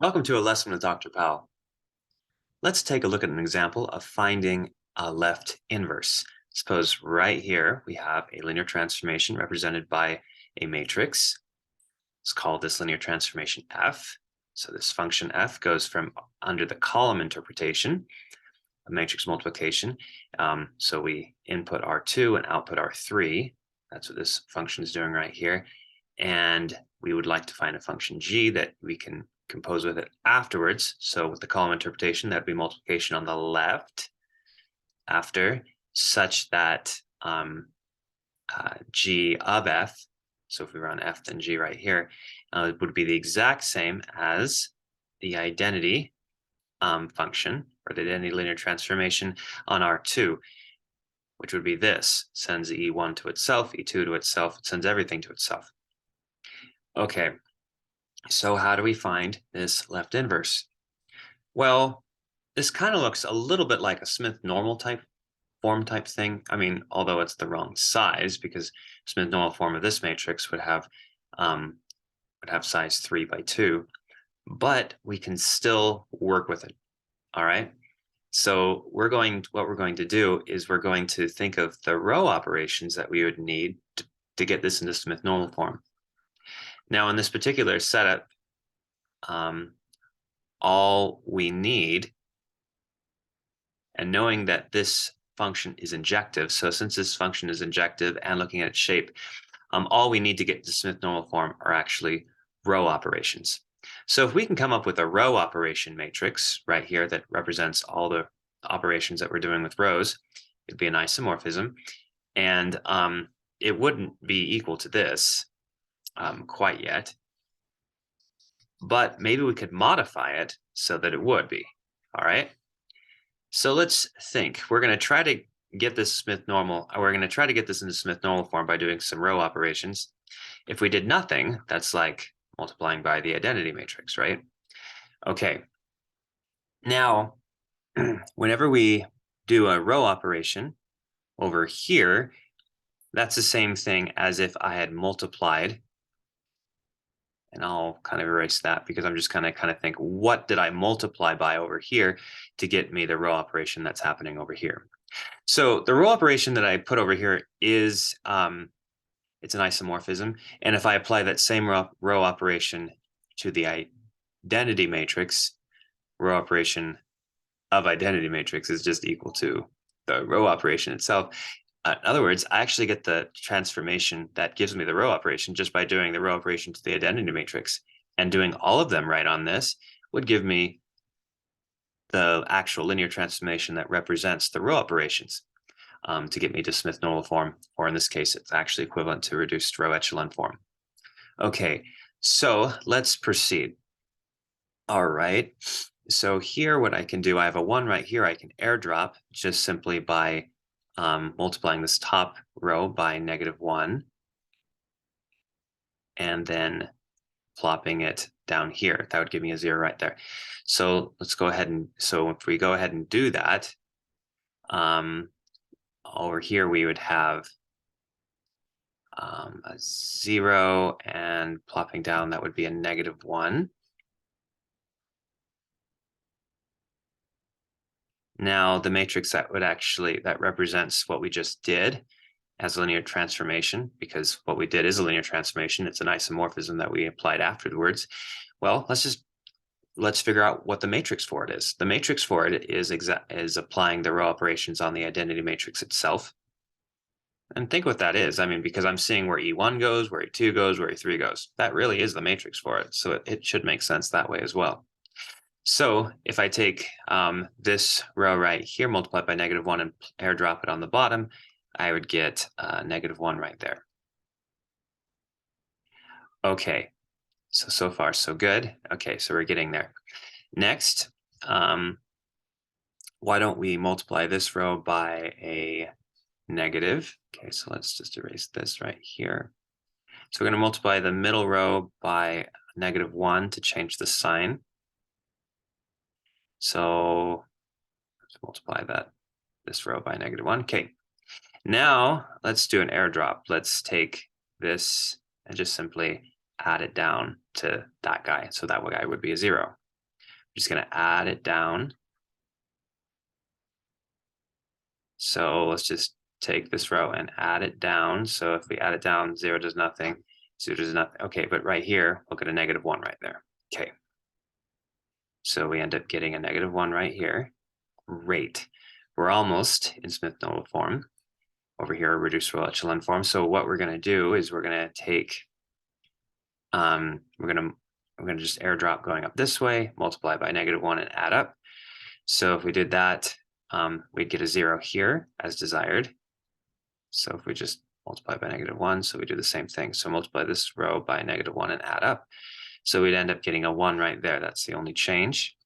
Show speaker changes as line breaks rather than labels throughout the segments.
Welcome to a lesson with Dr. Powell. Let's take a look at an example of finding a left inverse. Suppose right here we have a linear transformation represented by a matrix. Let's call this linear transformation f. So this function f goes from under the column interpretation of matrix multiplication. So we input R2 and output R3. That's what this function is doing right here. And we would like to find a function g that we can compose with it afterwards. So with the column interpretation, that'd be multiplication on the left after, such that g of f, so if we run f then g right here, it would be the exact same as the identity function, or the identity linear transformation on R2, which would be this: sends E1 to itself, E2 to itself, it sends everything to itself. Okay, so how do we find this left inverse? Well, this kind of looks a little bit like a Smith normal type form type thing. I mean, although it's the wrong size, because Smith normal form of this matrix um, would have size 3 by 2, but we can still work with it. All right. So what we're going to do is we're going to think of the row operations that we would need to get this into Smith normal form. Now, in this particular setup, all we need, and knowing that this function is injective, so since this function is injective and looking at its shape, all we need to get to Smith normal form are actually row operations. So if we can come up with a row operation matrix right here that represents all the operations that we're doing with rows, it'd be an isomorphism, and it wouldn't be equal to this quite yet, but maybe we could modify it so that it would be. All right. So let's think. We're going to try to get this Smith normal, or we're going to try to get this into Smith normal form by doing some row operations. If we did nothing, that's like multiplying by the identity matrix, right? Okay. Now, whenever we do a row operation over here, that's the same thing as if I had multiplied. And I'll kind of erase that because I'm just kind of think, what did I multiply by over here to get me the row operation that's happening over here? So the row operation that I put over here is it's an isomorphism. And if I apply that same row operation to the identity matrix, row operation of identity matrix is just equal to the row operation itself. In other words, I actually get the transformation that gives me the row operation just by doing the row operation to the identity matrix, and doing all of them right on this would give me the actual linear transformation that represents the row operations to get me to Smith normal form, or in this case, it's actually equivalent to reduced row echelon form. Okay, so let's proceed. All right, so here what I can do, I have a 1 right here, I can airdrop just simply by multiplying this top row by -1, and then plopping it down here. That would give me a 0 right there. So let's go ahead and, so if we go ahead and do that, over here we would have a 0, and plopping down, that would be a -1. Now the matrix that represents what we just did as a linear transformation, because what we did is a linear transformation, it's an isomorphism that we applied afterwards. Well, let's figure out what the matrix for it is. The matrix for it is applying the row operations on the identity matrix itself. And think what that is. I mean, because I'm seeing where E1 goes, where E2 goes, where E3 goes. That really is the matrix for it. So it should make sense that way as well. So if I take this row right here, multiplied by -1, and airdrop it on the bottom, I would get -1 right there. Okay, so far so good. Okay, so we're getting there. Next, why don't we multiply this row by a negative? Okay, so let's just erase this right here. So we're going to multiply the middle row by -1 to change the sign. So let's multiply this row by -1. Okay, now let's do an airdrop. Let's take this and just simply add it down to that guy. So that guy would be a 0. just going to add it down. So let's just take this row and add it down. So if we add it down, 0 does nothing, 0 does nothing. Okay, but right here, we'll get a -1 right there. Okay. So we end up getting a -1 right here. Great. We're almost in Smith-Normal form. Over here, reducible echelon form. So what we're going to do is we're going to take, we're going to just airdrop going up this way, multiply by -1 and add up. So if we did that, we'd get a 0 here as desired. So if we just multiply by -1, so we do the same thing. So multiply this row by -1 and add up. So we'd end up getting a 1 right there. That's the only change.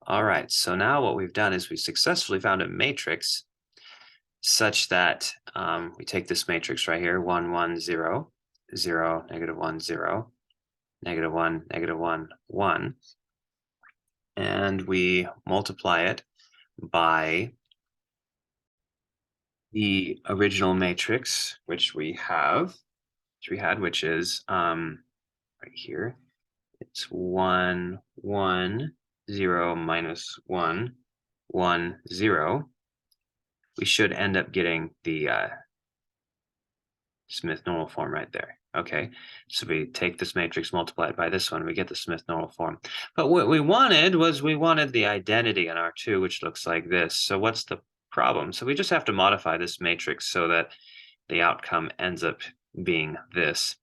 All right, so now what we've done is we successfully found a matrix such that we take this matrix right here, 1, 1, 0, 0, -1, 0, -1, -1, 1, and we multiply it by the original matrix, which we had, which is right here. It's 1, 1, 0, -1, 1, 0. We should end up getting the Smith-Normal form right there. Okay, so we take this matrix, multiply it by this one, we get the Smith-Normal form. But what we wanted was we wanted the identity in R2, which looks like this. So what's the problem? So we just have to modify this matrix so that the outcome ends up being this.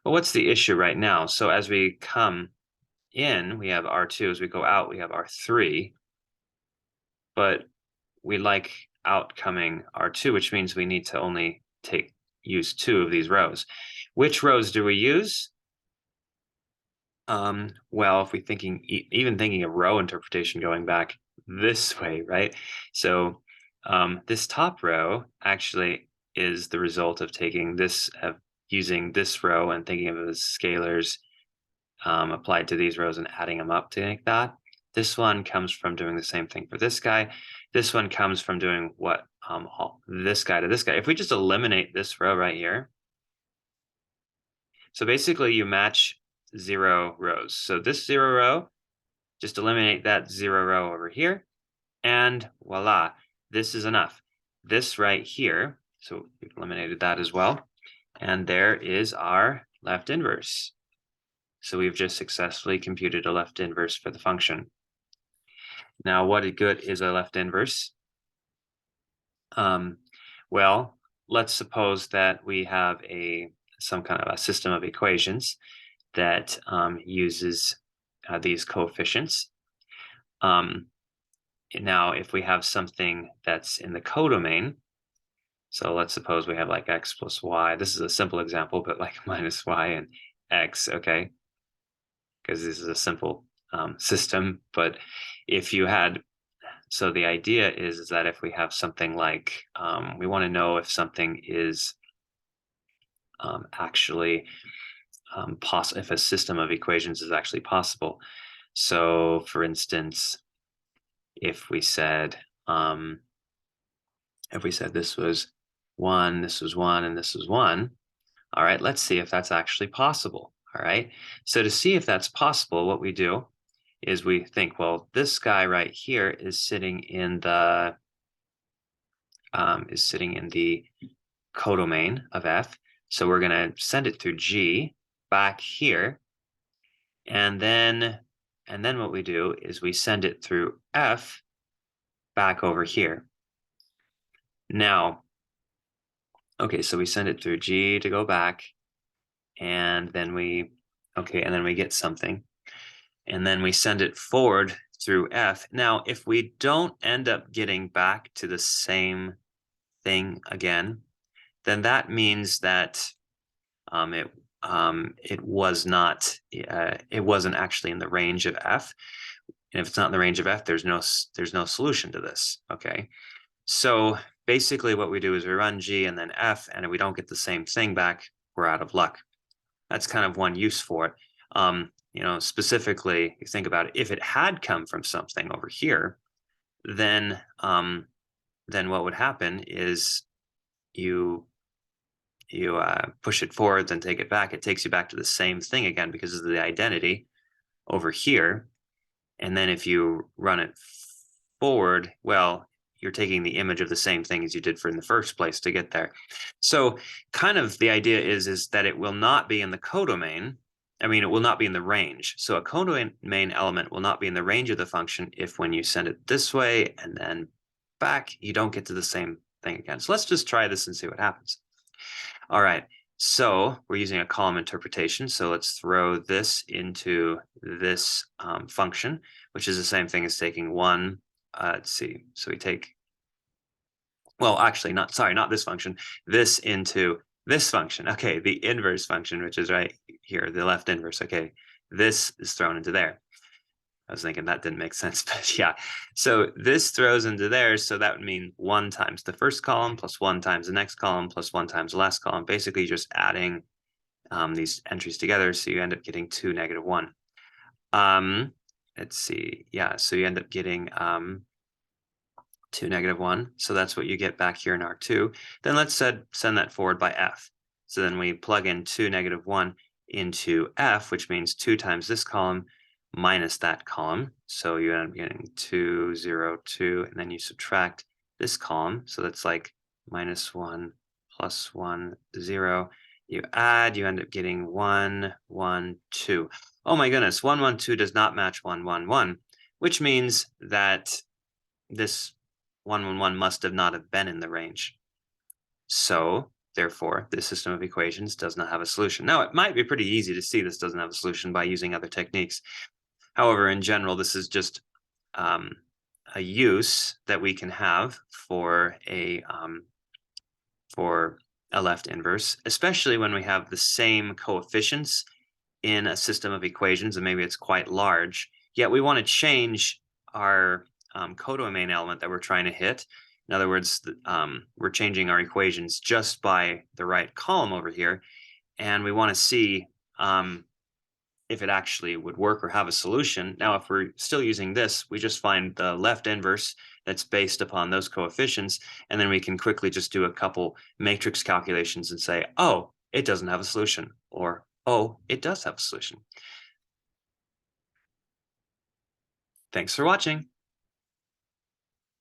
But what's the issue right now? So as we come in, we have R2. As we go out, we have R3. But we like outcoming R2, which means we need to only use 2 of these rows. Which rows do we use? Well, if we even thinking of row interpretation going back this way, right? So this top row actually is the result of taking this, using this row and thinking of it as scalars applied to these rows and adding them up to make that. This one comes from doing the same thing for this guy. This one comes from doing what this guy to this guy. If we just eliminate this row right here, so basically you match 0 rows. So this 0 row, just eliminate that 0 row over here, and voila, this is enough. This right here, so we've eliminated that as well, and there is our left inverse. So we've just successfully computed a left inverse for the function. Now, what good is a left inverse? Well, let's suppose that we have some kind of a system of equations that uses these coefficients. Now, if we have something that's in the codomain, so let's suppose we have like x plus y. This is a simple example, but like minus y and x, okay? Because this is a simple system. But if you had, so the idea is that if we have something like, we want to know if something is actually possible, if a system of equations is actually possible. So for instance, if we said this was 1, this was 1, and this was 1, all right, let's see if that's actually possible. All right, so to see if that's possible, what we do is we think, well, this guy right here is sitting in the codomain of F. So we're going to send it through G back here, and then what we do is we send it through F back over here. Now, okay, so we send it through G to go back, and then we get something, and then we send it forward through F. Now, if we don't end up getting back to the same thing again, then that means that it wasn't actually in the range of F. And if it's not in the range of F, there's no solution to this. Okay, so basically what we do is we run G and then F, and if we don't get the same thing back, we're out of luck. That's kind of one use for it. Specifically, you think about it, if it had come from something over here, then what would happen is you push it forward, then take it back. It takes you back to the same thing again because of the identity. over here. And then if you run it forward, well, you're taking the image of the same thing as you did for in the first place to get there. So kind of the idea is that it will not be in the codomain. I mean, it will not be in the range. So a codomain element will not be in the range of the function if when you send it this way and then back, you don't get to the same thing again. So let's just try this and see what happens. All right. So we're using a column interpretation. So let's throw this into this function, which is the same thing as taking one. Let's see. So we take, well, actually, not this function, this into this function. Okay, the inverse function, which is right here, the left inverse. Okay, this is thrown into there. I was thinking that didn't make sense, but yeah. So this throws into there, so that would mean 1 times the first column plus 1 times the next column plus 1 times the last column, basically just adding these entries together, so you end up getting 2, -1. Let's see, yeah, so you end up getting 2, -1, so that's what you get back here in R2. Then let's send that forward by F. So then we plug in 2, -1 into F, which means 2 times this column minus that column. So you end up getting 2, 0, 2, and then you subtract this column. So that's like -1 plus 1, 0. You add, you end up getting 1, 1, 2. Oh my goodness, 1, 1, 2 does not match 1, 1, 1, which means that this 1, 1, 1 must have not have been in the range. So therefore, this system of equations does not have a solution. Now, it might be pretty easy to see this doesn't have a solution by using other techniques. However, in general, this is just a use that we can have for a left inverse, especially when we have the same coefficients in a system of equations, and maybe it's quite large, yet we want to change our codomain element that we're trying to hit. In other words, we're changing our equations just by the right column over here, and we want to see if it actually would work or have a solution. Now, if we're still using this, we just find the left inverse that's based upon those coefficients, and then we can quickly just do a couple matrix calculations and say, oh, it doesn't have a solution, or oh, it does have a solution. Thanks for watching.